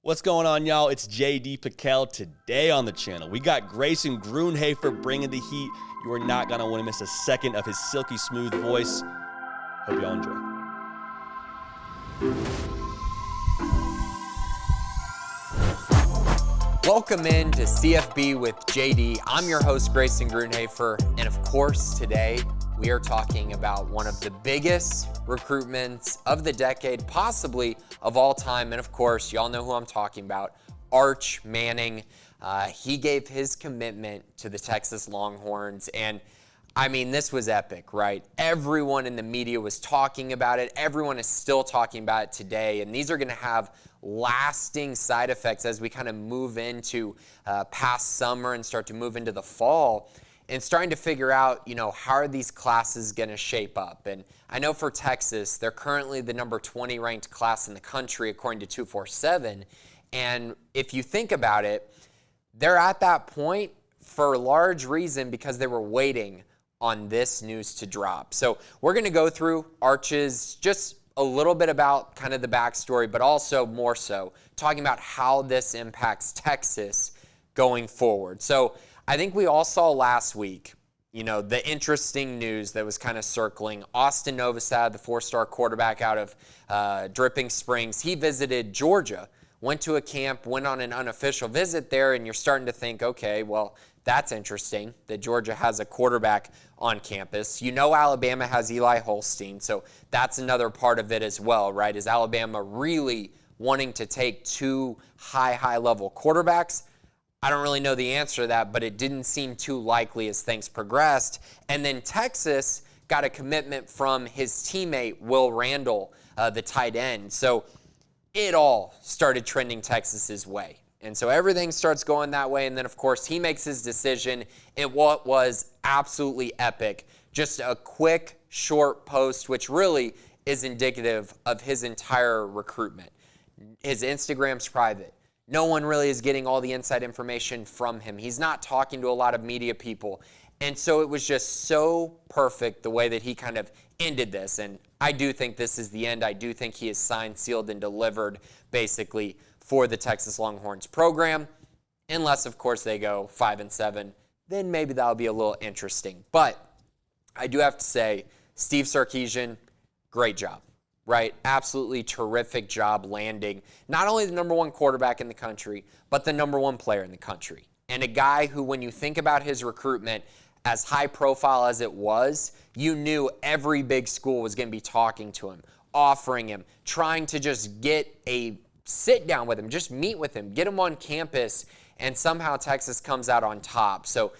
What's going on, y'all? It's JD Piquel. Today on the channel, we got Grayson Grunhafer bringing the heat. You are not going to want to miss a second of his silky smooth voice. Hope y'all enjoy. Welcome in to CFB with JD. I'm your host, Grayson Grunhafer, and of course, today we are talking about one of the biggest recruitments of the decade, possibly of all time, and of course, y'all know who I'm talking about, Arch Manning. He gave his commitment to the Texas Longhorns, and I mean, this was epic, right? Everyone in the media was talking about it. Everyone is still talking about it today, and these are going to have lasting side effects as we kind of move into past summer and start to move into the fall and starting to figure out, how are these classes going to shape up? And I know for Texas, they're currently the number 20 ranked class in the country according to 247. And if you think about it, they're at that point for a large reason because they were waiting on this news to drop. So we're going to go through Arch's, just a little bit about kind of the backstory, but also more so talking about how this impacts Texas going forward. So I think we all saw last week, the interesting news that was kind of circling. Austin Novosad, the four-star quarterback out of Dripping Springs, he visited Georgia, went to a camp, went on an unofficial visit there, and you're starting to think, okay, well, that's interesting that Georgia has a quarterback on campus. Alabama has Eli Holstein, so that's another part of it as well, right? Is Alabama really wanting to take two high-level quarterbacks? I don't really know the answer to that, but it didn't seem too likely as things progressed. And then Texas got a commitment from his teammate, Will Randall, the tight end. So it all started trending Texas's way. And so everything starts going that way. And then, of course, he makes his decision in what was absolutely epic. Just a quick, short post, which really is indicative of his entire recruitment. His Instagram's private. No one really is getting all the inside information from him. He's not talking to a lot of media people. And so it was just so perfect the way that he kind of ended this. And I do think this is the end. I do think he is signed, sealed, and delivered basically for the Texas Longhorns program. Unless, of course, they go 5-7. Then maybe that'll be a little interesting. But I do have to say, Steve Sarkisian, great job. Right? Absolutely terrific job landing not only the number one quarterback in the country, but the number one player in the country. And a guy who, when you think about his recruitment, as high profile as it was, you knew every big school was going to be talking to him, offering him, trying to just get a sit down with him, just meet with him, get him on campus, and somehow Texas comes out on top. So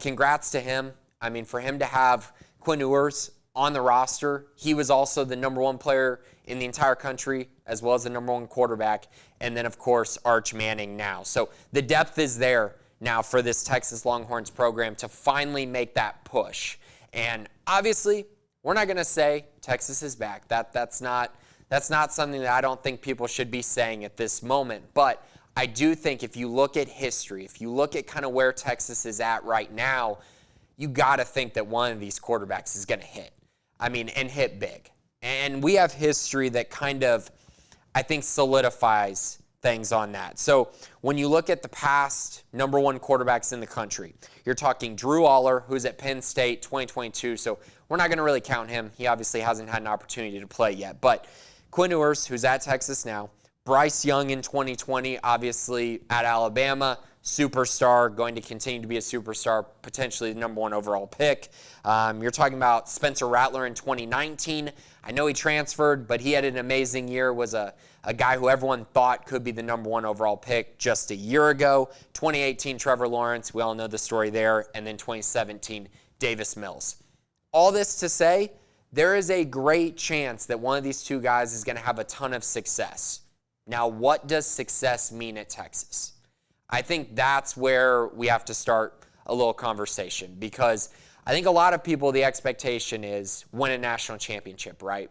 congrats to him. I mean, for him to have Quinn Ewers on the roster, he was also the number one player in the entire country, as well as the number one quarterback, and then, of course, Arch Manning now. So the depth is there now for this Texas Longhorns program to finally make that push. And obviously, we're not going to say Texas is back. That's not something that I don't think people should be saying at this moment. But I do think if you look at history, if you look at kind of where Texas is at right now, you got to think that one of these quarterbacks is going to hit. I mean, and hit big. And we have history that kind of, I think, solidifies things on that. So when you look at the past number one quarterbacks in the country, you're talking Drew Aller, who's at Penn State 2022. So we're not going to really count him. He obviously hasn't had an opportunity to play yet. But Quinn Ewers, who's at Texas now, Bryce Young in 2020, obviously at Alabama, superstar, going to continue to be a superstar, potentially the number one overall pick. You're talking about Spencer Rattler in 2019. I know he transferred, but he had an amazing year, was a guy who everyone thought could be the number one overall pick just a year ago. 2018, Trevor Lawrence, we all know the story there. And then 2017, Davis Mills. All this to say, there is a great chance that one of these two guys is going to have a ton of success. Now, what does success mean at Texas? I think that's where we have to start a little conversation, because I think a lot of people, the expectation is win a national championship, right?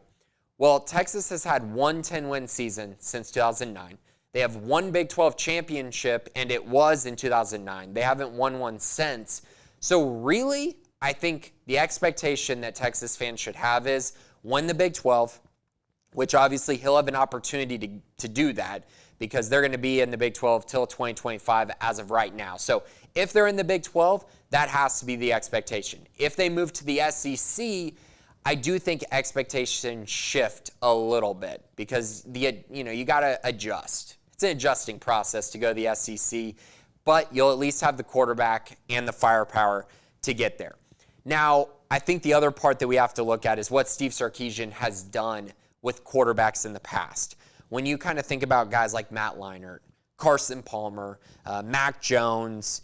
Well, Texas has had one 10-win season since 2009. They have one Big 12 championship, and it was in 2009. They haven't won one since. So really, I think the expectation that Texas fans should have is win the Big 12, which obviously he'll have an opportunity to do that because they're going to be in the Big 12 till 2025 as of right now. So if they're in the Big 12, that has to be the expectation. If they move to the SEC, I do think expectations shift a little bit because you got to adjust. It's an adjusting process to go to the SEC, but you'll at least have the quarterback and the firepower to get there. Now, I think the other part that we have to look at is what Steve Sarkisian has done with quarterbacks in the past. When you kind of think about guys like Matt Leinart, Carson Palmer, Mac Jones,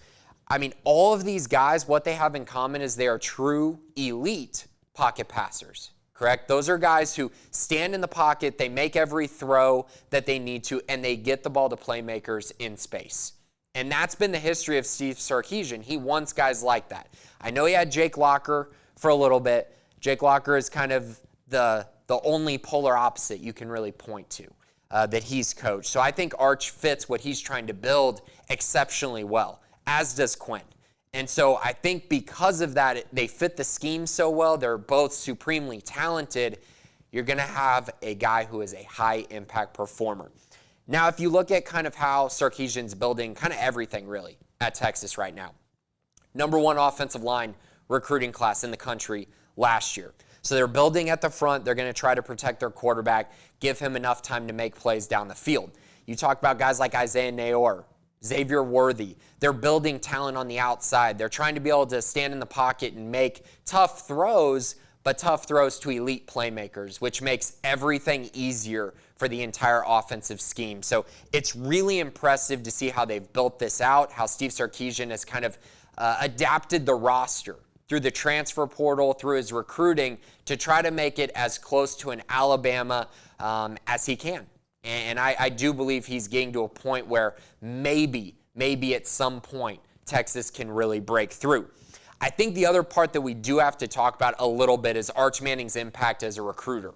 I mean, all of these guys, what they have in common is they are true elite pocket passers, correct? Those are guys who stand in the pocket, they make every throw that they need to, and they get the ball to playmakers in space. And that's been the history of Steve Sarkisian. He wants guys like that. I know he had Jake Locker for a little bit. Jake Locker is kind of the only polar opposite you can really point to that he's coached. So I think Arch fits what he's trying to build exceptionally well, as does Quinn. And so I think because of that, they fit the scheme so well. They're both supremely talented. You're going to have a guy who is a high-impact performer. Now, if you look at kind of how Sarkisian's building kind of everything really at Texas right now, number one offensive line recruiting class in the country last year. So they're building at the front. They're going to try to protect their quarterback, give him enough time to make plays down the field. You talk about guys like Isaiah Nayor, Xavier Worthy. They're building talent on the outside. They're trying to be able to stand in the pocket and make tough throws, but tough throws to elite playmakers, which makes everything easier for the entire offensive scheme. So it's really impressive to see how they've built this out, how Steve Sarkisian has kind of adapted the roster through the transfer portal, through his recruiting, to try to make it as close to an Alabama as he can. And I do believe he's getting to a point where maybe at some point Texas can really break through. I think the other part that we do have to talk about a little bit is Arch Manning's impact as a recruiter,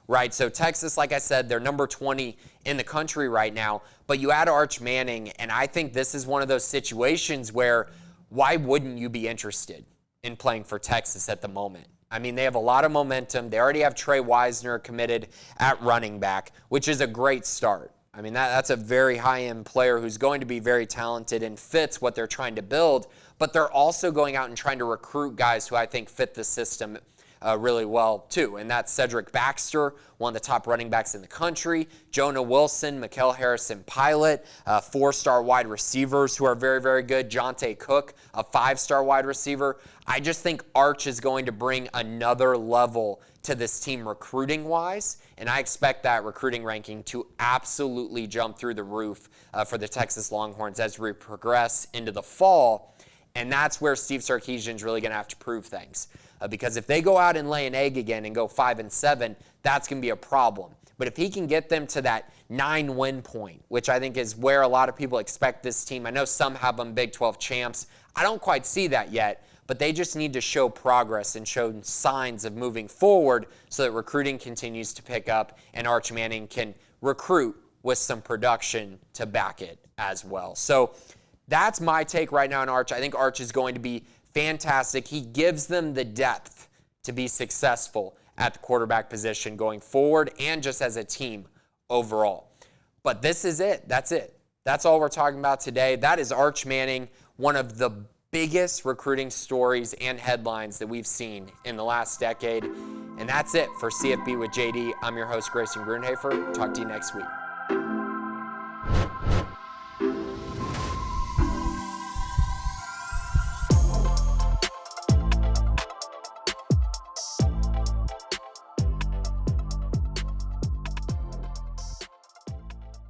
right? So Texas, like I said, they're number 20 in the country right now, but you add Arch Manning, and I think this is one of those situations where why wouldn't you be interested in playing for Texas at the moment? I mean, they have a lot of momentum. They already have Trey Wisner committed at running back, which is a great start. I mean, that's a very high-end player who's going to be very talented and fits what they're trying to build, but they're also going out and trying to recruit guys who I think fit the system really well, too. And that's Cedric Baxter, one of the top running backs in the country, Jonah Wilson, Mikael Harrison-Pilot, 4-star wide receivers who are very, very good, Jonte Cook, a 5-star wide receiver. I just think Arch is going to bring another level to this team recruiting-wise, and I expect that recruiting ranking to absolutely jump through the roof for the Texas Longhorns as we progress into the fall. And that's where Steve Sarkisian is really going to have to prove things. Because if they go out and lay an egg again and go 5-7, that's going to be a problem. But if he can get them to that 9-win point, which I think is where a lot of people expect this team. I know some have them Big 12 champs. I don't quite see that yet, but they just need to show progress and show signs of moving forward so that recruiting continues to pick up and Arch Manning can recruit with some production to back it as well. So that's my take right now on Arch. I think Arch is going to be fantastic. He gives them the depth to be successful at the quarterback position going forward and just as a team overall. But this is it. That's it. That's all we're talking about today. That is Arch Manning, one of the biggest recruiting stories and headlines that we've seen in the last decade. And that's it for CFB with JD. I'm your host, Grayson Grunhafer. Talk to you next week.